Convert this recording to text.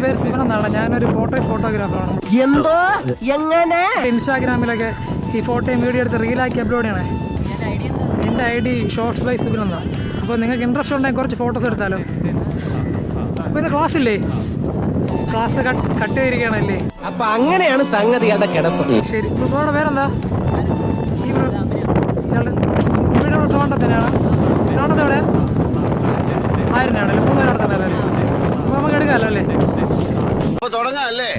പേര് സിവൻ എന്നാണ്. ഞാനൊരു പോർട്രേറ്റ് ഫോട്ടോഗ്രാഫറാണ്. എന്തോ എങ്ങനെ ഇൻസ്റ്റാഗ്രാമിലൊക്കെ ഈ ഫോട്ടോയും വീഡിയോ എടുത്ത് റീലാക്കി അപ്ലോഡ് ചെയ്യണേ. എൻ്റെ ID ഷോർട്സ് ബൈ സിവൻ എന്നാണ്. അപ്പോൾ നിങ്ങൾക്ക് ഇൻട്രസ്റ്റ് ഉണ്ടെങ്കിൽ കുറച്ച് ഫോട്ടോസ് എടുത്താലോ? അപ്പോൾ ഇന്ന് ക്ലാസ് ഇല്ലേ? ക്ലാസ് കട്ട് ചെയ്തിരിക്കുകയാണല്ലേ? അപ്പൊ അങ്ങനെയാണ് സംഗതികളുടെ കിടപ്പ്. ശരി. ബ്രോയുടെ പേരെന്താ? ഇയാളുടെ വീട് ട്രിവാൻഡ്രം തന്നെയാണ്. ട്രിവാൻഡ്രത്ത് എവിടെ? ആയിരുന്നാണല്ലേ? 3 പേര് അവിടെ തന്നെ അല്ലേ? അപ്പോൾ നമുക്ക് എടുക്കാമല്ലോ അല്ലേ? തുടങ്ങാം അല്ലേ?